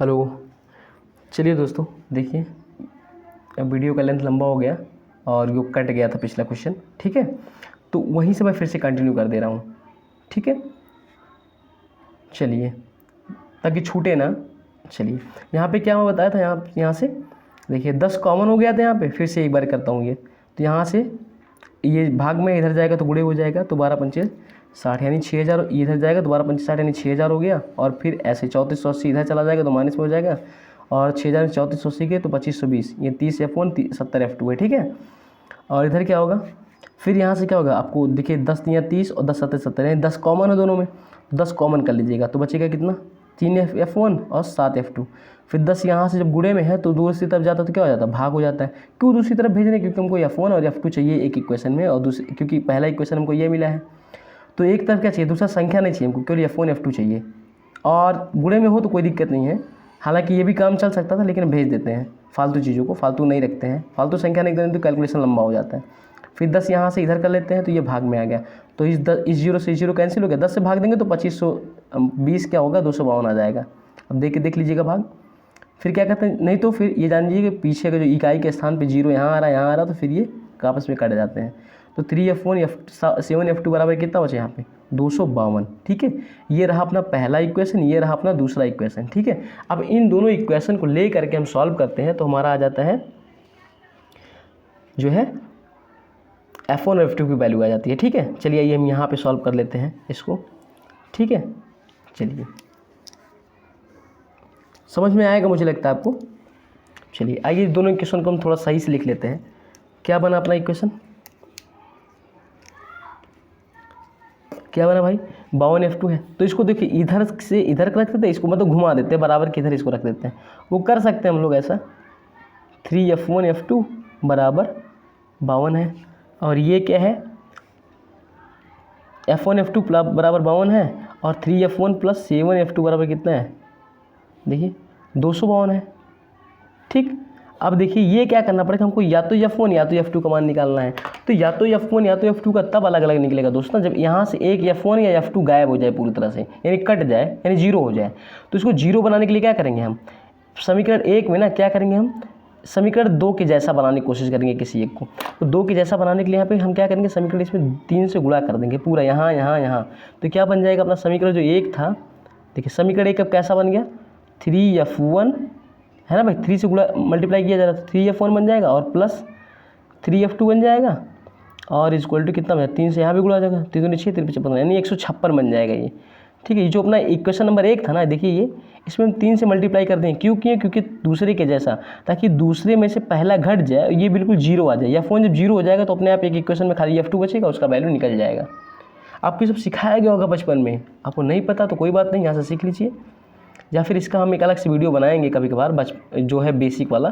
Hello. चलिए दोस्तों, देखिए अब वीडियो का लेंथ लंबा हो गया और यो कट गया था पिछला क्वेश्चन, ठीक है। तो वहीं से मैं फिर से कंटिन्यू कर दे रहा हूँ, ठीक है। चलिए, ताकि छूटे ना। चलिए, यहाँ पे क्या मैं बताया था, यहाँ से देखिए 10 कॉमन हो गया था। यहाँ पे फिर से एक बार करता हूँ ये, तो यहाँ से ये भाग में इधर जाएगा तो गुणे हो जाएगा, तो 12 पंचे 60 यानी 6000, इधर जाएगा तो 12 पंचे 60 यानी 6000 हो गया। और फिर ऐसे 3480 इधर चला जाएगा तो माइनस में हो जाएगा, और 6000 में 3480 के तो 2520, ये 30 F1 70 F2 है, ठीक है। और इधर क्या होगा, फिर यहाँ से क्या होगा, आपको देखिए 10 या 30 और 10 7 70 यानी 10 कॉमन है दोनों में, 10 कॉमन कर लीजिएगा तो बचेगा कितना, 3 F1 और 7 F2। फिर 10 यहाँ से जब गुणे में है तो दूसरी तरफ जाता है तो क्या हो जाता है, भाग हो जाता है। क्यों दूसरी तरफ भेजने, क्योंकि हमको F1 और F2 चाहिए एक इक्वेशन में, और दूसरी क्योंकि पहला इक्वेशन हमको ये मिला है, तो एक तरफ क्या चाहिए, दूसरा संख्या नहीं चाहिए हमको, केवल F1 F2 चाहिए। और गुणे में हो तो कोई दिक्कत नहीं है, हालांकि ये भी काम चल सकता था, लेकिन भेज देते हैं फालतू चीज़ों को, फालतू नहीं रखते हैं, फालतू संख्या नहीं देते तो कैलकुलेशन लंबा हो जाता है। फिर 10 यहाँ से इधर कर लेते हैं तो ये भाग में आ गया, तो इस जीरो से जीरो कैंसिल हो गया, 10 से भाग देंगे तो 2520 क्या होगा, 252 आ जाएगा। अब देख लीजिएगा भाग। फिर क्या कहते हैं, नहीं तो फिर ये जान लीजिए कि पीछे का जो इकाई के स्थान पे जीरो यहाँ आ रहा है, यहाँ आ रहा है, तो फिर ये आपस में कट जाते हैं। तो 3F1 7 F2 बराबर कितना बचे यहाँ पे, 252, ठीक है। ये रहा अपना पहला इक्वेशन, ये रहा अपना दूसरा इक्वेशन, ठीक है। अब इन दोनों इक्वेशन को ले करके हम सॉल्व करते हैं तो हमारा आ जाता है जो है F1 और F2 की वैल्यू आ जाती है, ठीक है। चलिए आइए हम यहाँ पे सॉल्व कर लेते हैं इसको, ठीक है। चलिए, समझ में आएगा मुझे लगता है आपको। चलिए आइए दोनों इक्वेशन को हम थोड़ा सही से लिख लेते हैं। क्या बना अपना इक्वेशन, क्या बना भाई, 52 F2 है। तो इसको देखिए इधर से इधर रख देते हैं, इसको मतलब घुमा देते हैं बराबर के इधर, इसको रख देते हैं, वो कर सकते हैं हम लोग ऐसा। 3F1 F2 बराबर 52 है, और ये क्या है, F1 F2 बराबर 52 है, और 3F1 प्लस 7 F2 बराबर कितना है, देखिए 252 है, ठीक। अब देखिए ये क्या करना पड़ेगा हमको, या तो F1 या तो F2 का मान निकालना है। तो या तो F1 या तो F2 का तब अलग अलग निकलेगा दोस्तों, जब यहाँ से एक F1 या F2 गायब हो जाए पूरी तरह से, यानी कट जाए, यानी जीरो हो जाए। तो इसको जीरो बनाने के लिए क्या करेंगे हम, समीकरण 1 में ना क्या करेंगे हम, समीकरण 2 के जैसा बनाने की कोशिश करेंगे किसी एक को। तो 2 के जैसा बनाने के लिए यहाँ पे हम क्या करेंगे, समीकरण इसमें 3 से गुणा कर देंगे पूरा, यहाँ यहाँ यहाँ। तो क्या बन जाएगा अपना समीकरण जो 1 था, देखिए समीकरण 1 अब कैसा बन गया, 3F1 है ना भाई, 3 से गुणा मल्टीप्लाई किया जा रहा है, 3F1 बन जाएगा और प्लस 3F2 बन जाएगा, और इक्वल टू कितना बन, 3 से यहाँ भी गुणा हो जाएगा, 3 दूनी 6 3 55 यानी 156 बन जाएगा ये, ठीक है। ये जो अपना इक्वेशन नंबर 1 था ना, देखिए ये इसमें हम 3 से मल्टीप्लाई कर दें, क्यों किए, क्योंकि दूसरे के जैसा, ताकि दूसरे में से पहला घट जाए, ये बिल्कुल जीरो आ जाए। F1 जब जीरो हो जाएगा तो अपने आप एक इक्वेशन में खाली F2 बचेगा, उसका वैल्यू निकल जाएगा। आपको सब सिखाया गया होगा बचपन में, आपको नहीं पता तो कोई बात नहीं, यहाँ से सीख लीजिए, या फिर इसका हम एक अलग से वीडियो बनाएंगे कभी कभार जो है बेसिक वाला,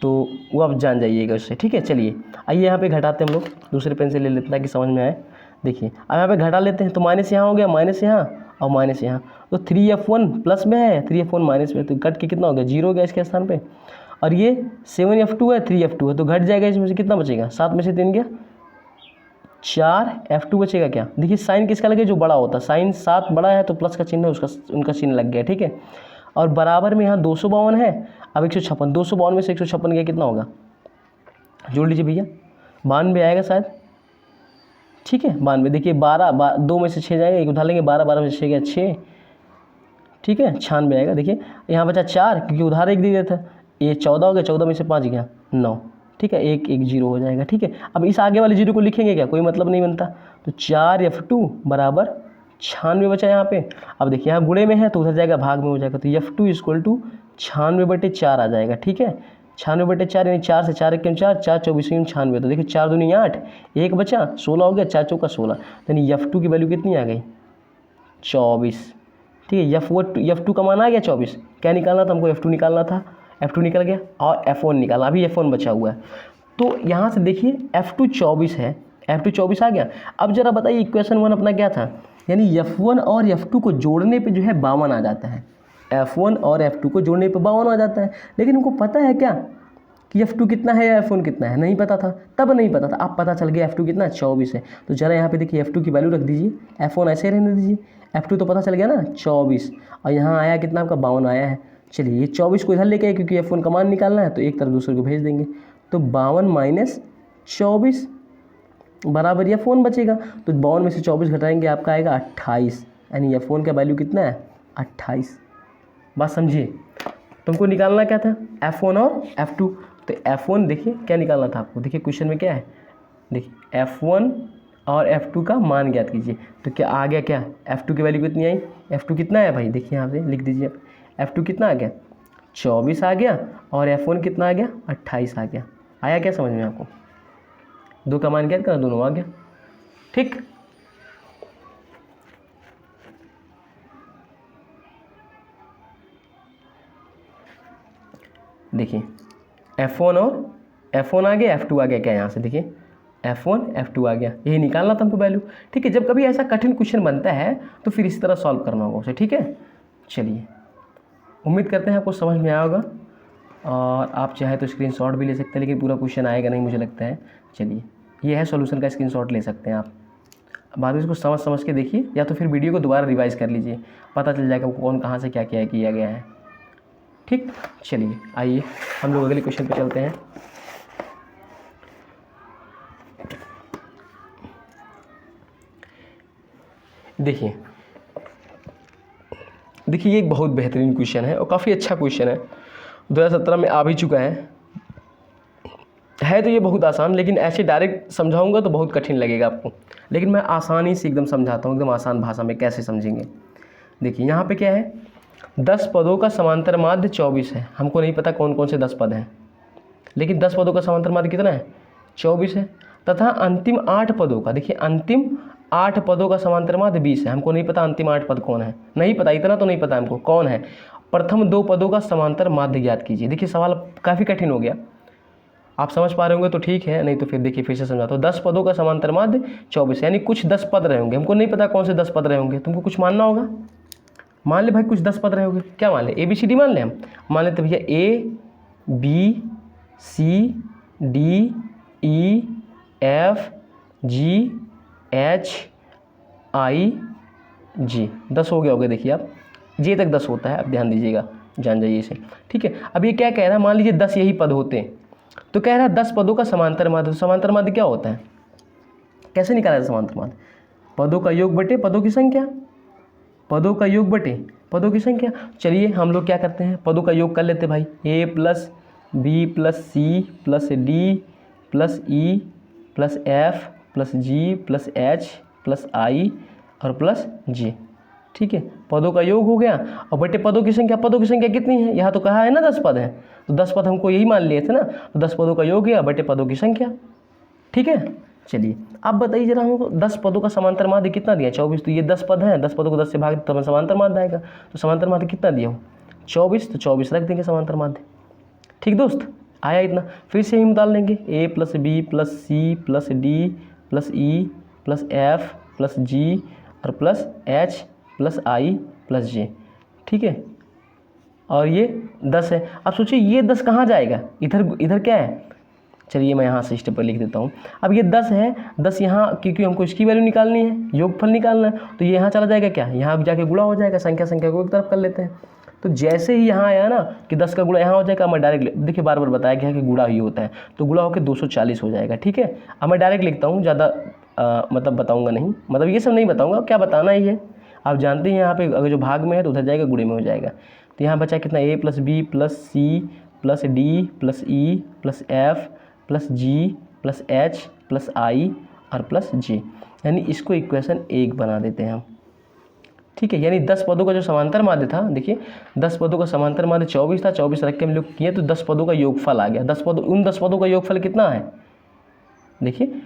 तो वो आप जान जाइएगा उससे, ठीक है। चलिए आइए यहाँ पे घटाते हैं हम लोग, दूसरे पेन से ले लेते हैं ताकि समझ में आए। देखिए अब यहाँ पे घटा लेते हैं, तो माइनस यहाँ हो गया, माइनस यहाँ और माइनस यहाँ, तो 3F1 प्लस में है, 3F1 माइनस में, तो कट के कितना हो गया, जीरो हो गया इसके स्थान पे। और ये 7F2 है, 3F2 है, तो घट जाएगा, इसमें से कितना बचेगा, 7 में से 3 गया, 4F2 बचेगा। क्या देखिए साइन किसका लगे, जो बड़ा होता है, साइन 7 बड़ा है तो प्लस का चिन्ह है, उसका उनका चिन्ह लग गया, ठीक है। और बराबर में यहाँ 252 है, अब 156, 252 में से 156 गया, कितना होगा, जोड़ लीजिए भैया, 92 आएगा शायद, ठीक है। 92, देखिए 2 में से 6 जाएगा, एक उधार लेंगे, 12 में से 6 गया 6, ठीक है, 96 आएगा। देखिए यहाँ बचा 4, क्योंकि उधार एक दे दिया था, ये 14 हो गया, 14 में से 5 गया 9, ठीक है, एक जीरो हो जाएगा, ठीक है। अब इस आगे वाले जीरो को लिखेंगे क्या, कोई मतलब नहीं बनता, तो 4F2 बराबर 96 बचा यहाँ पे। अब देखिए यहाँ गुणे में है तो उधर जाएगा, भाग में हो जाएगा, तो F2 इक्वल टू 96/4 आ जाएगा, ठीक है। 96/4 यानी 4 से 4 1 4, 4 24 96, तो देखिए 4 दूनी 8, एक बचा 16 हो गया, 4 चौका 16, यानी F2 की वैल्यू कितनी आ गई, 24, ठीक है। F2 का मान आ गया 24, क्या निकालना था हमको, F2 निकालना था, F2 निकल गया, और F1 निकाला, अभी F1 बचा हुआ है। तो यहाँ से देखिए F2 24 है, F2 24 आ गया। अब जरा बताइए इक्वेशन 1 अपना क्या था, यानी F1 और F2 को जोड़ने पे जो है 52 आ जाता है, F1 और F2 को जोड़ने पे 52 आ जाता है। लेकिन उनको पता है क्या कि F2 कितना है या F1 कितना है, नहीं पता था, तब नहीं पता था, अब पता चल गया F2 कितना है, 24 है। तो जरा यहाँ पे देखिए F2 की वैल्यू रख दीजिए, F1 ऐसे रहने दीजिए, F2 तो पता चल गया ना 24, और यहाँ आया कितना आपका 52 आया है, चलिए ये 24 को इधर लेके आए क्योंकि F1 का मान निकालना है, तो एक तरफ दूसरे को भेज देंगे। तो 52 माइनस 24 बराबर F1 बचेगा। तो 52 में से 24 घटाएंगे आपका आएगा 28, यानी F1 का वैल्यू कितना है 28। बात समझिए, तुमको निकालना क्या था F1 और F2। तो F1 देखिए क्या निकालना था आपको, देखिए क्वेश्चन में क्या है, देखिए F1 और F2 का मान ज्ञात कीजिए। तो क्या आ गया, क्या F2 की वैल्यू कितनी आई, F2 कितना है भाई, देखिए यहाँ पे लिख दीजिए F2 कितना आ गया 24 आ गया, और F1 कितना आ गया 28 आ गया। आया क्या समझ में आपको, दो का मान ज्ञात करना, दोनों आ गया। ठीक, देखिए F1 और F1 आ गया, F2 आ गया, क्या यहाँ से देखिए F1 F2 आ गया, यही निकालना था हमको वैल्यू। ठीक है, जब कभी ऐसा कठिन क्वेश्चन बनता है तो फिर इस तरह सॉल्व करना होगा उसे। ठीक है, चलिए उम्मीद करते हैं आपको समझ में आया होगा, और आप चाहे तो स्क्रीनशॉट भी ले सकते हैं, लेकिन पूरा क्वेश्चन आएगा नहीं मुझे लगता है। चलिए ये है सॉल्यूशन का, स्क्रीनशॉट ले सकते हैं आप, बाद में इसको समझ के देखिए, या तो फिर वीडियो को दोबारा रिवाइज कर लीजिए, पता चल जाएगा कौन कहाँ से क्या क्या किया गया है। ठीक, चलिए आइए हम लोग अगले क्वेश्चन पे चलते हैं। देखिए ये एक बहुत बेहतरीन क्वेश्चन है और काफ़ी अच्छा क्वेश्चन है, 2017 में आ भी चुका है तो ये बहुत आसान, लेकिन ऐसे डायरेक्ट समझाऊंगा तो बहुत कठिन लगेगा आपको, लेकिन मैं आसानी से एकदम समझाता हूँ, एकदम आसान भाषा में कैसे समझेंगे। देखिए यहाँ पे क्या है, 10 पदों का समांतर माध्य 24 है, हमको नहीं पता कौन कौन से 10 पद हैं, लेकिन 10 पदों का समांतर माध्य कितना है 24 है, तथा अंतिम 8 पदों का, देखिए अंतिम 8 पदों का समांतर माध्य 20 है, हमको नहीं पता अंतिम 8 पद कौन है, नहीं पता, इतना तो नहीं पता हमको कौन है। प्रथम 2 पदों का समांतर माध्य ज्ञात कीजिए। देखिए सवाल काफ़ी कठिन हो गया, आप समझ पा रहे होंगे तो ठीक है, नहीं तो फिर देखिए फिर से समझाता हूँ। 10 पदों का समांतर माध्य 24, यानी कुछ 10 पद रहे होंगे, हमको नहीं पता कौन से 10 पद रहे होंगे, तुमको कुछ मानना होगा। मान ले भाई कुछ 10 पद रहे होंगे, क्या मान ले, ABCD मान ले, हम मान लेते भैया ABCDEFGHIG 10 हो गया देखिए आप, J तक 10 होता है, अब ध्यान दीजिएगा, जान जाइए इसे। ठीक है, अब ये क्या कह रहा है, मान लीजिए 10 यही पद होते हैं, तो कह रहा है 10 पदों का समांतर माध्य। समांतर माध्य क्या होता है, कैसे निकाला जाए समांतर माध्य, पदों का योग बटे पदों की संख्या, पदों का योग बटे पदों की संख्या। चलिए हम लोग क्या करते हैं, पदों का योग कर लेते भाई, A + B + C + D + E + F + G + H + I और +J। ठीक है, पदों का योग हो गया, और बटे पदों की संख्या, पदों की संख्या कितनी है, यहाँ तो कहा है ना 10 पद हैं, तो 10 पद हमको यही मान लिए थे ना, तो 10 पदों का योग गया बटे पदों की संख्या। ठीक है, चलिए अब बताइए जरा हमको 10 पदों का समांतर माध्य कितना दिया 24, तो ये 10 पद हैं, 10 पदों को 10 से भाग तो समांतर माध्य आएगा, तो समांतर माध्य कितना दिया हो 24, तो 24 रख देंगे समांतर माध्य। ठीक दोस्त, आया इतना, फिर से हम डाल लेंगे A + B + C + D + E + F + G और +H + I + J। ठीक है, और ये 10 है। अब सोचिए ये 10 कहाँ जाएगा, इधर क्या है, चलिए मैं यहाँ से स्टेप पर लिख देता हूँ। अब ये 10 है, 10 यहाँ, क्योंकि हमको इसकी वैल्यू निकालनी है, योगफल निकालना है, तो ये यहाँ चला जाएगा, क्या यहाँ जाके गुणा हो जाएगा, संख्या को एक तरफ कर लेते हैं। तो जैसे ही यहाँ आया ना कि 10 का गुणा यहाँ हो जाएगा, मैं डायरेक्ट, देखिए बार बार बताया गया है कि गुणा ही होता है, तो गुणा होकर 240 हो जाएगा। ठीक है, अब मैं डायरेक्ट लिखता हूँ, ज़्यादा मतलब बताऊँगा नहीं, मतलब ये सब नहीं बताऊँगा, क्या बताना ही है, आप जानते हैं यहाँ पे अगर जो भाग में है तो उधर जाएगा, गुणे में हो जाएगा। तो यहाँ बचा कितना, A + B + C + D + E + F + G + H + I और +J, यानी इसको इक्वेशन 1 बना देते हैं हम। ठीक है, यानी 10 पदों का जो समांतर माध्य था, देखिए 10 पदों का समांतर माध्य 24 था, 24 रख के हम लोग किए तो 10 पदों का योगफल आ गया। 10 पदों, उन 10 पदों का योगफल कितना है, देखिए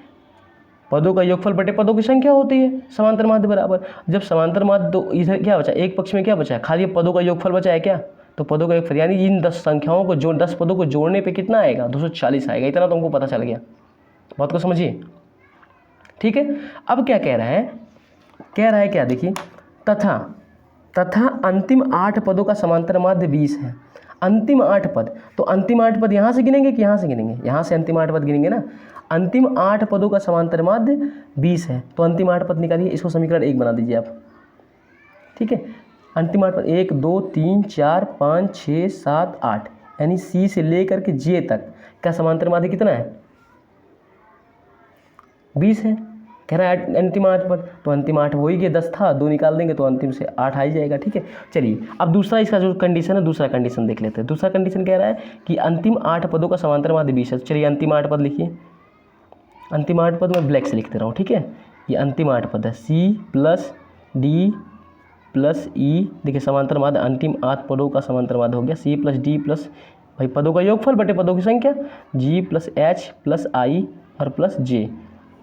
पदों का योगफल बटे पदों की संख्या होती है समांतर माध्य बराबर। जब समांतर माध्य, तो इधर क्या बचा, एक पक्ष में क्या बचा, खाली पदों का योगफल बचा है क्या, तो पदों का योगफल, यानी इन 10 संख्याओं को 10 पदों को जोड़ने पे कितना आएगा, 240 आएगा। इतना तो हमको पता चल गया, बात को समझिए। ठीक है, अब क्या कह रहा है क्या, देखिए तथा अंतिम 8 पदों का समांतर माध्य 20 है। अंतिम 8 पद, तो अंतिम 8 पद यहाँ से गिनेंगे कि यहाँ से गिनेंगे, यहाँ से अंतिम 8 पद गिनेंगे ना। अंतिम 8 पदों का समांतर माध्य 20 है, तो अंतिम 8 पद निकालिए, इसको समीकरण 1 बना दीजिए आप। ठीक है, अंतिम 8 पद 1 2 3 4 5 6 7 8, यानी सी से लेकर के जे तक का समांतर माध्य कितना है? 20 है। कह रहा है अंतिम 8 पद, तो अंतिम 8 हो ही गया, 10 था, 2 निकाल देंगे तो अंतिम से 8 आ ही जाएगा। ठीक है, चलिए अब दूसरा इसका जो कंडीशन है, दूसरा कंडीशन देख लेते हैं। दूसरा कंडीशन कह रहा है कि अंतिम 8 पदों का समांतर माध्य 20 है। चलिए अंतिम 8 पद लिखिए। अंतिम 8 पद मैं ब्लैक से लिख दे रहा हूँ। ठीक है, ये अंतिम 8 पद है, सी प्लस डी प्लस ई, देखिए समांतर माध्य अंतिम 8 पदों का समांतर माध्य हो गया सी प्लस डी प्लस भाई पदों का योगफल बटे पदों की संख्या, जी प्लस एच प्लस आई और प्लस जे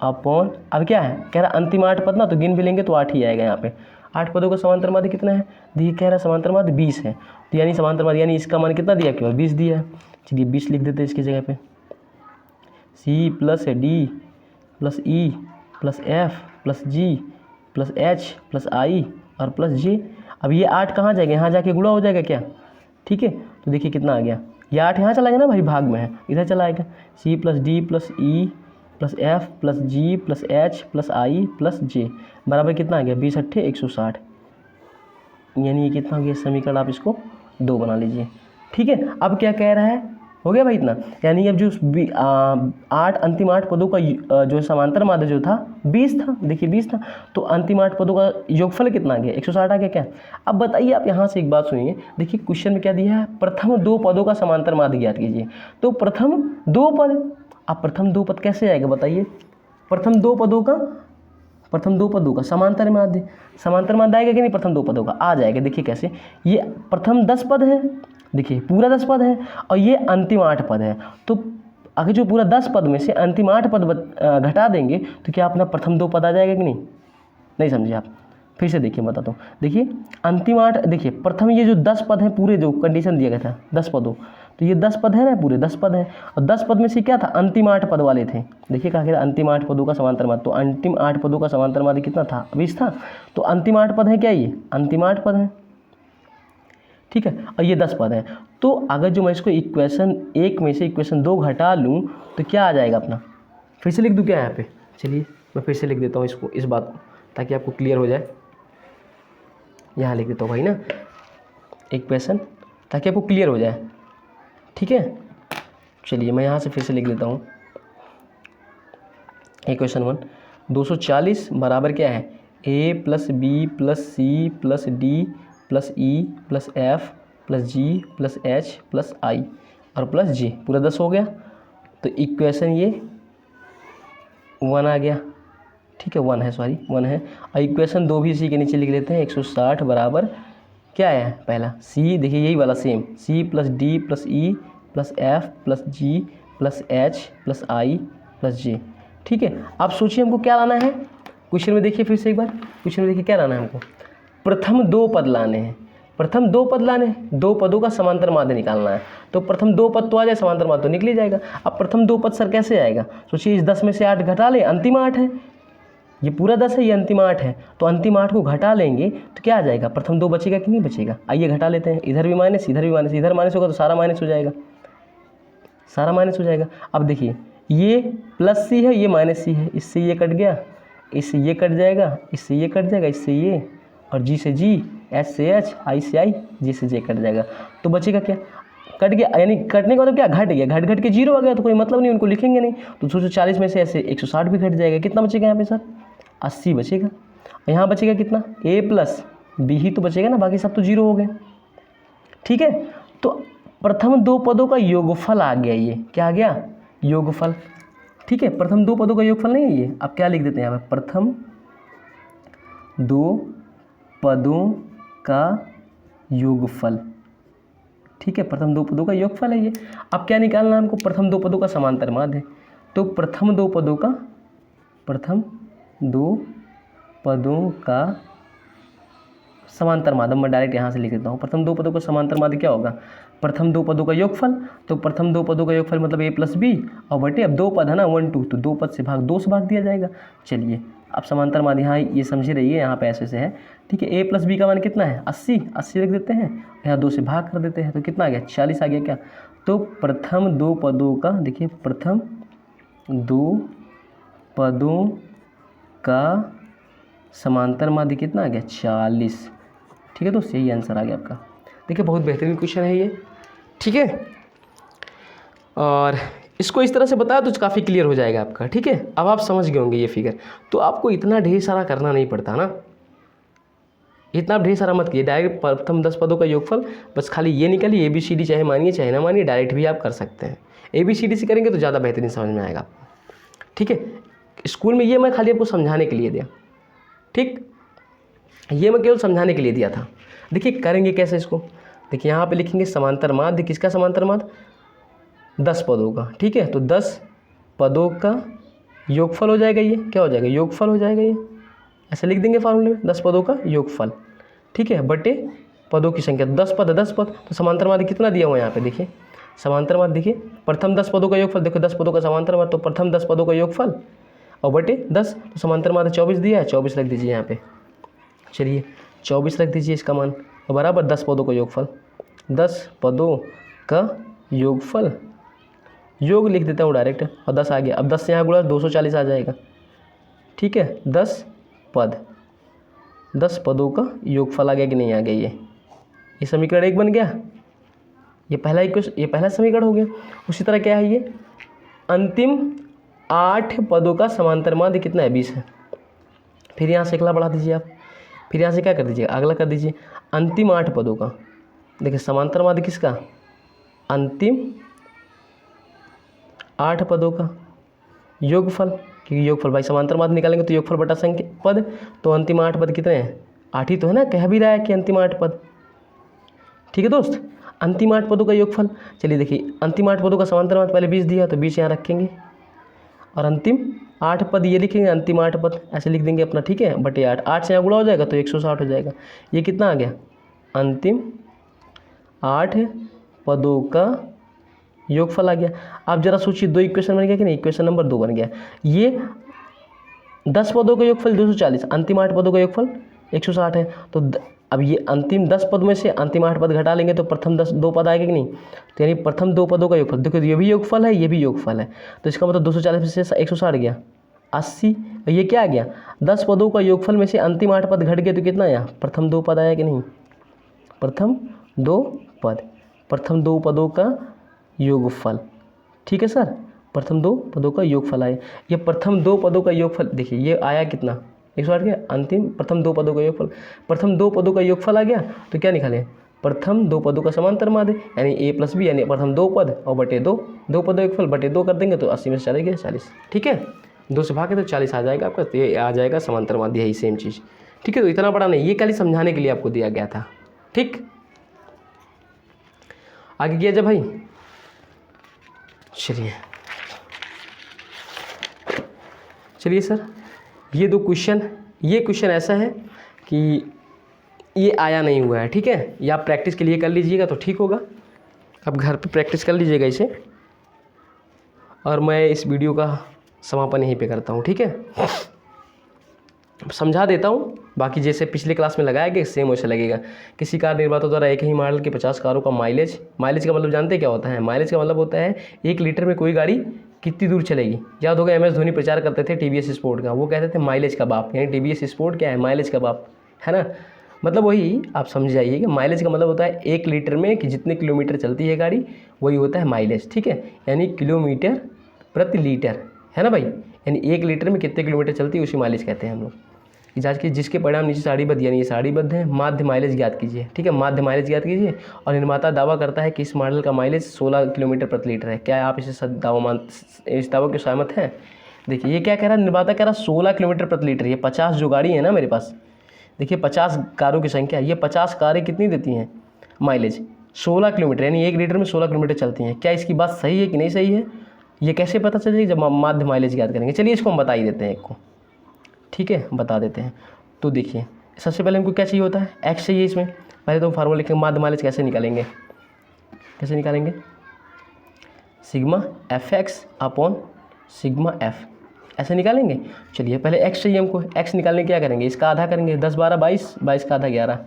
अपॉन, अब क्या है कह रहा अंतिम 8 पद ना, तो गिन भी लेंगे तो 8 ही आएगा यहाँ पे। 8 पदों का समांतर माध्य कितना है? देखिए कह रहा है समांतर माध्य 20 है, तो यानी समांतर माध्य यानी इसका मान कितना दिया? केवल 20 दिया है। चलिए 20 लिख देते हैं इसकी जगह पे। C plus D plus E plus F plus G plus H plus I और प्लस जे। अब ये 8 कहाँ जाएगा? यहाँ जाके गुणा हो जाएगा क्या? ठीक है, तो देखिए कितना आ गया, ये 8 यहाँ चला गया ना भाई, भाग में है, इधर चला आएगा। C plus D plus E plus F plus G plus H plus I plus J बराबर कितना आ गया? 20 अट्ठे 160, यानी ये कितना हो गया समीकरण? आप इसको 2 बना लीजिए। ठीक है, अब क्या कह रहा है? हो गया भाई इतना, यानी अब जो 8 अंतिम 8 पदों का जो समांतर माध्य जो था 20 था, देखिए 20 था, तो अंतिम 8 पदों का योगफल कितना आ गया? 160 आ गया क्या? अब बताइए आप यहाँ से एक बात सुनिए, देखिए क्वेश्चन में क्या दिया है? प्रथम 2 पदों का समांतर माध्य ज्ञात कीजिए। तो प्रथम 2 पद, अब प्रथम 2 पद कैसे आएगा बताइए? प्रथम 2 पदों का समांतर माध्य आएगा कि नहीं? प्रथम 2 पदों का आ जाएगा। देखिए कैसे, ये प्रथम 10 पद है, देखिए पूरा 10 पद है, और ये अंतिम 8 पद है, तो अगर जो पूरा 10 पद में से अंतिम 8 पद घटा देंगे तो क्या अपना प्रथम 2 पद आ जाएगा कि नहीं? नहीं समझे आप? फिर से देखिए बताता हूँ। देखिए अंतिम 8, देखिए प्रथम ये जो 10 पद हैं पूरे, जो कंडीशन दिया गया था 10 पदों, तो ये 10 पद है ना, पूरे 10 पद हैं, और 10 पद में से क्या था? अंतिम 8 पद वाले थे। देखिए कहा गया अंतिम 8 पदों का समांतर माध्य, तो अंतिम 8 पदों का समांतर माध्य कितना था? 20 था, तो अंतिम 8 पद है क्या? ये अंतिम 8 पद है। ठीक है, और ये 10 पद हैं, तो अगर जो मैं इसको इक्वेशन 1 में से इक्वेशन 2 घटा लूँ तो क्या आ जाएगा अपना? फिर से लिख दूँ क्या यहाँ पे? चलिए मैं फिर से लिख देता हूँ इसको, इस बात को, ताकि आपको क्लियर हो जाए। यहाँ लिख देता हूँ भाई ना इक्वेशन, ताकि आपको क्लियर हो जाए। ठीक है, चलिए मैं यहाँ से फिर से लिख देता हूँ। इक्वेशन 1 240 बराबर क्या है? A plus B plus C plus D plus E plus F plus G plus H plus I और प्लस जे, पूरा 10 हो गया, तो इक्वेशन ये 1 आ गया। ठीक है, 1 है, सॉरी 1 है। और इक्वेशन 2 भी इसी के नीचे लिख लेते हैं। 160 बराबर क्या है? पहला सी, देखिए यही वाला same, C plus D plus E plus F plus G plus H plus I plus J. ठीक है, आप सोचिए हमको क्या लाना है क्वेश्चन में? देखिए फिर से एक बार क्वेश्चन में देखिए क्या लाना है हमको? प्रथम 2 पद लाने हैं, प्रथम 2 पद लाने हैं, 2 पदों का समांतर माध्य निकालना है, तो प्रथम 2 पद तो आ जाए, समांतर माध्य तो निकल ही जाएगा। अब प्रथम 2 पद सर कैसे आएगा? सोचिए इस 10 में से 8 घटा ले, अंतिम 8 है, ये पूरा 10 है, ये अंतिम 8 है, तो अंतिम 8 को घटा लेंगे तो क्या आ जाएगा? प्रथम 2 बचेगा कि नहीं बचेगा? आइए घटा लेते हैं, इधर भी माइनस इधर भी माइनस, इधर माइनस होगा तो सारा माइनस हो जाएगा, सारा माइनस हो जाएगा। अब देखिए ये प्लस सी है, ये माइनस सी है, इससे ये कट गया, इससे ये कट जाएगा, इससे ये कट जाएगा, इससे ये, और जी से जी, एच से एच, आई से आई, जी से जे कट जाएगा, तो बचेगा क्या? कट गया, यानी कटने का मतलब क्या? घट गया, घट के 0 आ गया, तो कोई मतलब नहीं, उनको लिखेंगे नहीं, तो 240 में से ऐसे 160 भी घट जाएगा। कितना बचेगा यहाँ पे सर? 80 बचेगा। यहाँ बचेगा कितना? ए प्लस बी ही तो बचेगा ना, बाकी सब तो 0 हो गए। ठीक है, तो प्रथम 2 पदों का योगफल आ गया, ये क्या आ गया? योगफल। ठीक है, प्रथम 2 पदों का योगफल नहीं है ये, अब क्या लिख देते हैं यहाँ पे? प्रथम 2 पदों का योगफल। ठीक है, प्रथम 2 पदों का योगफल है ये। अब क्या निकालना है हमको? प्रथम 2 पदों का समांतर माध्य, तो प्रथम 2 पदों का समांतर माध्य मैं डायरेक्ट यहाँ से लिख देता हूँ। प्रथम 2 पदों का समांतर माध्य क्या होगा? प्रथम 2 पदों का योगफल, तो प्रथम 2 पदों का योगफल मतलब ए प्लस बी, और बटे अब 2 पद है ना 1 2, तो 2 पद से भाग 2 से भाग दिया जाएगा। चलिए अब समांतर माध्य यहाँ ये समझे रहिए, यहाँ पे ऐसे से है। ठीक है, ए प्लस बी का मान कितना है? 80, 80 लिख देते हैं, यहाँ 2 से भाग कर देते हैं, तो कितना आ गया? 40 आ गया क्या? तो प्रथम 2 पदों का, देखिए प्रथम 2 पदों का समांतर माध्य कितना आ गया? 40। ठीक है दोस्त, यही आंसर आ गया आपका। देखिए बहुत बेहतरीन क्वेश्चन है ये, ठीक है। और इसको इस तरह से बताया तो काफ़ी क्लियर हो जाएगा आपका, ठीक है। अब आप समझ गए होंगे ये फिगर, तो आपको इतना ढेर सारा करना नहीं पड़ता ना, इतना ढेर सारा मत कीजिए। डायरेक्ट प्रथम 10 पदों का योगफल बस खाली ये निकालिए, ABCD चाहे मानिए चाहे ना मानिए, डायरेक्ट भी आप कर सकते हैं। ABCD से करेंगे तो ज़्यादा बेहतरीन समझ में आएगा आपको, ठीक है। स्कूल में ये मैं खाली आपको समझाने के लिए दिया, ठीक, ये मैं केवल समझाने के लिए दिया था। देखिए करेंगे कैसे इसको, देखिए यहाँ पे लिखेंगे समांतर माध्य, किसका समांतर माध्य, 10 पदों का, ठीक है। तो 10 पदों का योगफल हो जाएगा, ये क्या हो जाएगा, योगफल हो जाएगा, ये ऐसे लिख देंगे फार्मूले में, 10 पदों का योगफल, ठीक है, बटे पदों की संख्या। 10 पद 10 पद, तो समांतर माध्य कितना दिया हुआ है यहाँ पे, देखिए समांतर माध्य, देखिए प्रथम 10 पदों का योगफल, देखो 10 पदों का समांतर माध्य, तो प्रथम 10 पदों का योगफल और बटे 10, तो समांतर माध्य 24 दिया है, 24 रख दीजिए यहाँ पे, चलिए 24 रख दीजिए इसका मान, और बराबर 10 पदों का योगफल, 10 पदों का योगफल, योग लिख देता हूँ डायरेक्ट, और 10 आ गया। अब 10 से यहाँ गुणा 240 आ जाएगा, ठीक है। 10 पद, 10 पदों का योगफल आ गया कि नहीं आ गया, ये समीकरण 1 बन गया, ये पहला इक्वेशन, ये पहला समीकरण हो गया। उसी तरह क्या है, ये अंतिम 8 पदों का समांतर माध्य कितना है, 20 है। फिर यहाँ से अगला बढ़ा दीजिए आप, फिर यहाँ से क्या कर दीजिए, अगला कर दीजिए अंतिम 8 पदों का, देखिए समांतर माध्य किसका, अंतिम 8 पदों का योगफल, क्योंकि योगफल भाई समांतर माध्य निकालेंगे तो योगफल बटा संख्या पद, तो अंतिम 8 पद कितने हैं, 8 ही तो है ना, कह भी रहा है कि अंतिम 8 पद, ठीक है दोस्त। अंतिम 8 पदों का योगफल, चलिए देखिए अंतिम 8 पदों का समांतर माध्य पहले 20 दिया, तो 20 यहाँ रखेंगे, और अंतिम 8 पद ये लिखेंगे, अंतिम 8 पद ऐसे लिख देंगे अपना, ठीक है, बटे 8, 8 से यहाँ गुणा हो जाएगा तो 160 हो जाएगा। ये कितना आ गया, अंतिम 8 पदों का योगफल आ गया। आप जरा सोचिए, 2 इक्वेशन बन गया कि नहीं, इक्वेशन नंबर 2 बन गया। ये 10 पदों का योगफल 240, अंतिम 8 पदों का योगफल 160 है, तो अब ये अंतिम 10 पद में से अंतिम 8 पद घटा लेंगे तो प्रथम 2 पद आएगा कि नहीं, तो यानी प्रथम 2 पदों का योगफल, देखो ये भी योगफल है, ये भी योगफल है, तो इसका मतलब 240 में से 160 गया 80, ये क्या आ गया, 10 पदों का योगफल में से अंतिम 8 पद घट गए तो कितना आया, प्रथम 2 पद आया कि नहीं, प्रथम 2 पद, प्रथम 2 पदों का योगफल, ठीक है सर, प्रथम 2 पदों का योगफल आया। ये प्रथम 2 पदों का योगफल, देखिए ये आया कितना, 160 के, अंतिम प्रथम 2 पदों का योगफल, प्रथम 2 पदों का योगफल आ गया, तो क्या निकालें, प्रथम 2 पदों का समांतर माध्य, यानी A + B, यानी प्रथम 2 पद और बटे 2, 2 पदों योगफल बटे 2 कर देंगे तो 80 में से चले गए 40, ठीक है, 2 से भागे तो 40 आ जाएगा आपका, तो ये आ जाएगा समांतर माध्य, यही सेम चीज़, ठीक है। तो इतना बड़ा नहीं, ये खाली समझाने के लिए आपको दिया गया था, ठीक। आगे किया जाए भाई, चलिए सर, ये 2 क्वेश्चन, ये क्वेश्चन ऐसा है कि ये आया नहीं हुआ है, ठीक है, ये आप प्रैक्टिस के लिए कर लीजिएगा तो ठीक होगा, आप घर पे प्रैक्टिस कर लीजिएगा इसे, और मैं इस वीडियो का समापन यहीं पे करता हूँ, ठीक है। समझा देता हूँ, बाकी जैसे पिछले क्लास में लगाया गया सेम वैसे लगेगा। किसी कार निर्माता द्वारा एक ही मॉडल के 50 कारों का माइलेज का मतलब जानते हैं क्या होता है, माइलेज का मतलब होता है 1 लीटर में कोई गाड़ी कितनी दूर चलेगी। याद होगा MS धोनी प्रचार करते थे TVS स्पोर्ट का, वो कहते थे माइलेज का बाप, यानी TVS स्पोर्ट क्या है, माइलेज का बाप, है ना। मतलब वही आप समझ जाइए कि माइलेज का मतलब होता है 1 लीटर में कि जितने किलोमीटर चलती है गाड़ी वही होता है माइलेज, ठीक है, यानी किलोमीटर प्रति लीटर, है ना भाई, यानी 1 लीटर में कितने किलोमीटर चलती है उसी माइलेज कहते हैं हम लोग। जांच की जिसके परिणाम नीचे सारणीबद्ध, यानी ये सारणीबद्ध है, माध्य माइलेज ज्ञात कीजिए, ठीक है, माध्य माइलेज ज्ञात कीजिए। और निर्माता दावा करता है कि इस मॉडल का माइलेज 16 किलोमीटर प्रति लीटर है। क्या आप इस दावा के सहमत हैं? देखिए ये क्या कह रहा है, निर्माता कह रहा है 16 किलोमीटर प्रति लीटर। ये 50 जो गाड़ी है ना मेरे पास, देखिए 50 कारों की संख्या, ये 50 कारें कितनी देती हैं माइलेज, 16 किलोमीटर, यानी 1 लीटर में 16 किलोमीटर चलती हैं। क्या इसकी बात सही है कि नहीं सही है, ये कैसे पता चलेगा, जब माध्य माइलेज ज्ञात करेंगे। चलिए इसको हम बता ही देते हैं एक को, ठीक है, बता देते हैं। तो देखिए सबसे पहले हमको क्या चाहिए होता है, एक्स चाहिए। इसमें पहले तो फार्मूला लिखेंगे, माध्य माइलेज कैसे निकालेंगे, sigma FX upon sigma F, ऐसे निकालेंगे। चलिए पहले एक्स चाहिए हमको, एक्स निकालने क्या करेंगे, इसका आधा करेंगे, 10 12 22, 22 का आधा 11,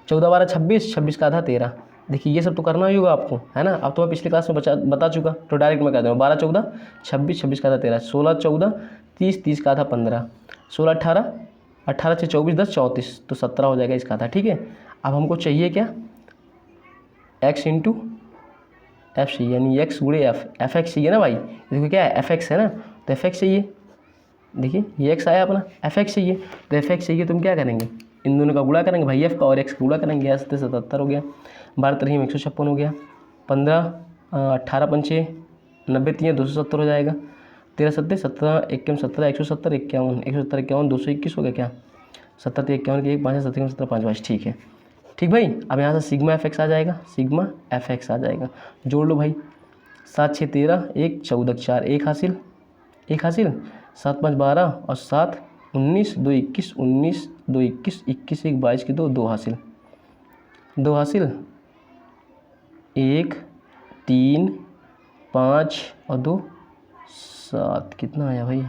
14 12 26, 26 का आधा 13। देखिए ये सब तो करना ही होगा आपको, है ना। अब तो मैं पिछले क्लास में बता चुका, तो डायरेक्ट मैं कर दूँगा 12 14 26, 26 का आधा 13, 16 14 30, 30 का आधा 15, 16 18 18 से 24 10 34, तो 17 हो जाएगा इसका था। ठीक है, अब हमको चाहिए क्या, x इंटू एफ चाहिए, यानी x गुणे एफ एक्स चाहिए ना भाई। देखो क्या है, एफ एक्स है ना, तो एफ एक्स चाहिए। देखिए ये x आया अपना, एफ एक्स चाहिए, तो एफ एक्स चाहिए तो हम क्या करेंगे, इन दोनों का गुणा करेंगे भाई, f का और x का गुणा करेंगे, ऐसे 77 हो गया, 12 3 156 हो गया, 15 18 पंचे 90 3 270 हो जाएगा, 13 7 17 51 17 170 51 170 51 221 हो गया क्या, 70 51 की 1 5 7 17 5 5। ठीक है, ठीक भाई। अब यहाँ से सिग्मा एफ एक्स आ जाएगा, सिग्मा एफ एक्स आ जाएगा, जोड़ लो भाई, 7 6 13 1 14 4 1 हासिल, 1 हासिल, 7 5 12 और 7 19 2 21 19 2 21 21 1 22 की 2 2 हासिल, 2 हासिल, 1 3 5 और 2 7, कितना आया भाई,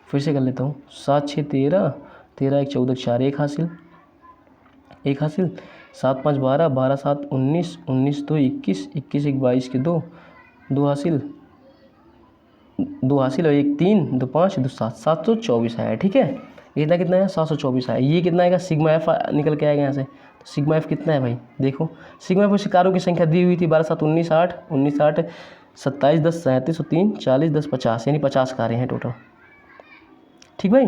फिर से कर लेता हूँ, 7 6 13 13 1 14 4 1 हासिल, 1 हासिल, 7 5 12 12 7 19 19 2 21 21 1 22 के 2 2 हासिल, 2 हासिल और 1 3 2 5 2 7 724 आया। ठीक है, इतना कितना है, 724 आया। ये कितना आएगा, सिग्मा एफ निकल के आएगा यहाँ से, तो सिग्मा एफ कितना है भाई, देखो सिग्मा एफ शिकारों की संख्या दी हुई थी 12 7 19 8 19 8 27 10 37 और 3 40 10 50, यानी 50 कारें हैं टोटल। ठीक भाई,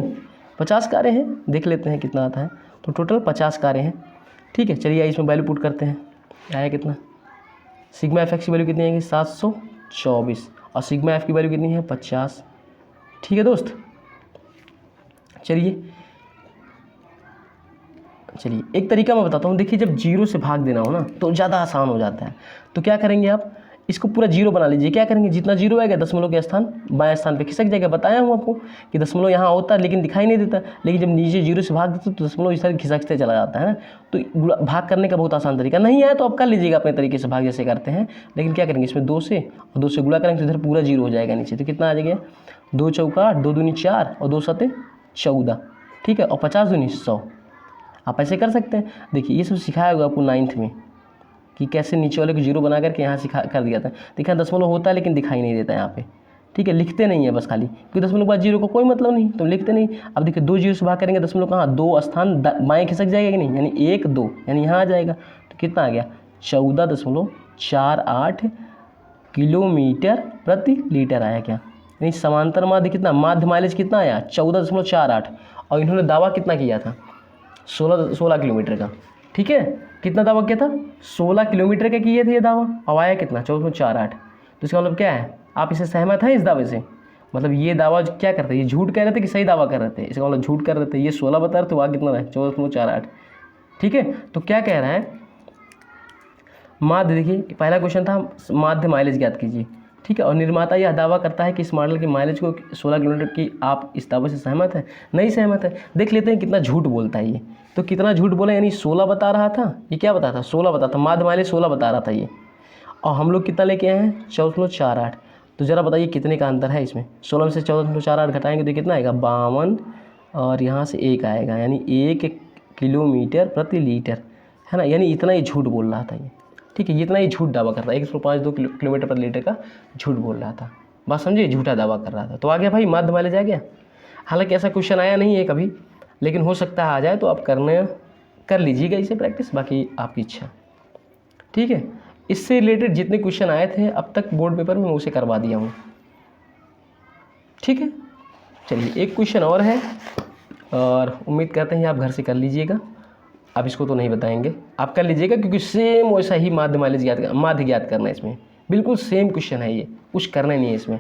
50 कारें हैं, देख लेते हैं कितना आता है, तो टोटल 50 कारें हैं। ठीक है, चलिए इसमें वैल्यू पुट करते हैं, आया कितना, सिग्मा एफ एक्स की वैल्यू कितनी आएगी 724 और सिग्मा एफ की वैल्यू कितनी है 50। ठीक है दोस्त, चलिए एक तरीका मैं बताता हूँ। देखिए जब जीरो से भाग देना हो ना तो ज़्यादा आसान हो जाता है, तो क्या करेंगे आप, इसको पूरा जीरो बना लीजिए। क्या करेंगे, जितना जीरो आएगा दशमलव के स्थान बाएं स्थान पे खिसक जाएगा। बताया हूँ आपको कि दशमलव यहाँ होता है लेकिन दिखाई नहीं देता, लेकिन जब नीचे जीरो से भाग देते तो दशमलव इस तरह खिसकते चला जाता है ना। तो भाग करने का बहुत आसान तरीका, नहीं आया तो आप कर लीजिएगा अपने तरीके से भाग जैसे करते हैं, लेकिन क्या करेंगे इसमें 2 से और 2 से गुणा करेंगे तो इधर पूरा जीरो हो जाएगा नीचे। तो कितना आ जाएगा, 2 चौका 8 2 दूनी 4 और 2 7 14। ठीक है, और 50 दूनी 100। आप ऐसे कर सकते हैं। देखिए ये सब सिखाया होगा आपको 9th में कि कैसे नीचे वाले को जीरो बना करके यहाँ सिखा कर दिया था। देखा दशमलव होता है लेकिन दिखाई नहीं देता यहाँ पे। ठीक है, लिखते नहीं है बस खाली, क्योंकि दशमलव के बाद जीरो को कोई मतलब नहीं, तो लिखते नहीं। अब देखिए 2 जीरो से भाग करेंगे दशमलव कहाँ, 2 स्थान बाएँ खिसक जाएगा कि नहीं, यानी 1 2 यानी यहाँ आ जाएगा। तो कितना आ गया, 14.48 किलोमीटर प्रति लीटर आया क्या, यानी समांतर माध्य कितना, माध्य माइलेज कितना आया 14.48। और इन्होंने दावा कितना किया था, 16 किलोमीटर का। ठीक है, कितना दावा किया था, 16 किलोमीटर का किए थे ये दावा, अब आया कितना 14.48। तो इसका मतलब क्या है, आप इसे सहमत हैं इस दावे से, मतलब ये दावा क्या करते हैं, ये झूठ कह रहे थे कि सही दावा कर रहे थे, इसका मतलब झूठ कर रहे थे। ये 16 बता रहे थे, वहाँ कितना है 14.48। ठीक है, तो क्या कह रहा है, माध्य, देखिए पहला क्वेश्चन था माध्य माइलेज ज्ञात कीजिए। ठीक है, और निर्माता यह दावा करता है कि इस मॉडल की माइलेज को 16 किलोमीटर की, आप इस दावे से सहमत है, नहीं सहमत है। देख लेते हैं कितना झूठ बोलता है ये। तो कितना झूठ बोला, यानी 16 बता रहा था, ये क्या बता था 16 बता था, माध्य माइलेज 16 बता रहा था ये, और हम लोग कितना लेके आए हैं 14.48। तो ज़रा बताइए कितने का अंतर है इसमें, 16 में से 14.48 घटाएंगे तो कितना आएगा 52, और यहाँ से 1 आएगा, यानी 1 किलोमीटर प्रति लीटर, है ना, यानी इतना ही झूठ बोल रहा था ये। ठीक है, इतना ही झूठ दावा कर रहा है, 1.52 किलोमीटर प्रति लीटर का झूठ बोल रहा था। बात समझिए, झूठा दावा कर रहा था। तो आ गया भाई, माध्य माइलेज आ गया। हालांकि ऐसा क्वेश्चन आया नहीं है कभी, लेकिन हो सकता है आ जाए, तो आप कर लीजिएगा इसे प्रैक्टिस, बाकी आपकी इच्छा। ठीक है, इससे रिलेटेड जितने क्वेश्चन आए थे अब तक बोर्ड पेपर में, मैं उसे करवा दिया हूँ। ठीक है, चलिए एक क्वेश्चन और है, और उम्मीद करते हैं आप घर से कर लीजिएगा। आप इसको तो नहीं बताएंगे, आप कर लीजिएगा, क्योंकि सेम वैसा ही माध्य ज्ञात करना है इसमें, बिल्कुल सेम क्वेश्चन है ये, कुछ करना नहीं है इसमें,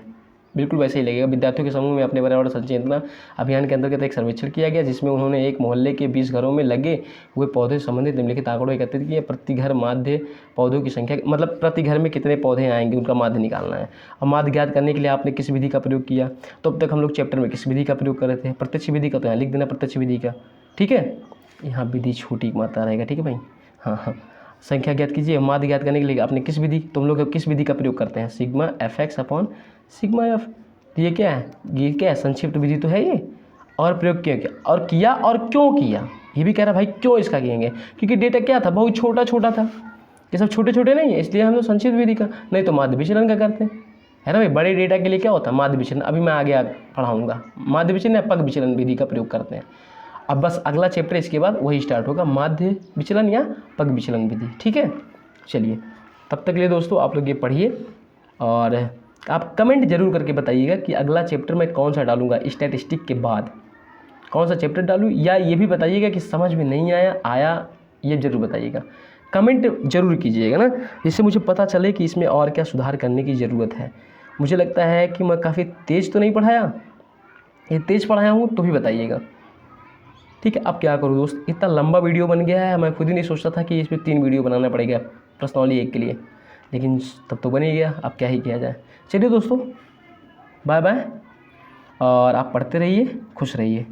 बिल्कुल वैसे ही लगेगा। विद्यार्थियों के समूह में अपने पर्यावरण सचेतना अभियान के अंतर्गत एक सर्वेक्षण किया गया, जिसमें उन्होंने एक मोहल्ले के 20 घरों में लगे हुए पौधे से संबंधित निम्नलिखित आंकड़े एकत्रित किए। प्रति घर माध्य पौधों की संख्या, मतलब प्रति घर में कितने पौधे आएंगे, उनका माध्य निकालना है। और माध्य ज्ञात करने के लिए आपने किस विधि का प्रयोग किया, तो अब तक हम लोग चैप्टर में किस विधि का प्रयोग कर रहे थे, प्रत्यक्ष विधि का, तो यहाँ लिख देना प्रत्यक्ष विधि का। ठीक है, यहाँ विधि छोटी मात्रा रहेगा। ठीक है भाई, हाँ, संख्या ज्ञात कीजिए। माध्य ज्ञात करने के लिए आपने किस विधि, तुम लोग किस विधि का प्रयोग करते हैं, sigma F x upon sigma F. ये क्या है, संक्षिप्त विधि तो है ये। और प्रयोग किया और क्यों किया, ये भी कह रहा भाई क्यों इसका किएंगे, क्योंकि डेटा क्या था, बहुत छोटा था, ये सब छोटे नहीं है, इसलिए हम लोग संक्षिप्त विधि का, नहीं तो माध्य विचलन का करते हैं। है ना भाई। बड़े डेटा के लिए क्या होता है, माध्य विचलन, अभी मैं आगे पढ़ाऊँगा। माध्य विचलन या पग विचलन विधि का प्रयोग करते हैं। अब बस अगला चैप्टर इसके बाद वही स्टार्ट होगा, माध्य विचलन या पग विचलन विधि, ठीक है। चलिए तब तक के लिए दोस्तों आप लोग ये पढ़िए और आप कमेंट जरूर करके बताइएगा कि अगला चैप्टर मैं कौन सा डालूंगा, स्टैटिस्टिक के बाद कौन सा चैप्टर डालूँ, या ये भी बताइएगा कि समझ में नहीं आया ये ज़रूर बताइएगा। कमेंट जरूर कीजिएगा ना, जिससे मुझे पता चले कि इसमें और क्या सुधार करने की ज़रूरत है। मुझे लगता है कि मैं काफ़ी तेज़ तो नहीं पढ़ाया, ये तेज़ पढ़ाया हूँ तो भी बताइएगा, ठीक है। अब क्या करूँ दोस्त, इतना लंबा वीडियो बन गया है, मैं खुद ही नहीं सोचता था कि इसमें 3 वीडियो बनाना पड़ेगा पर्सनली एक के लिए, लेकिन तब तो बन ही गया, अब क्या ही किया जाए। चलिए दोस्तों, बाय बाय, और आप पढ़ते रहिए, खुश रहिए।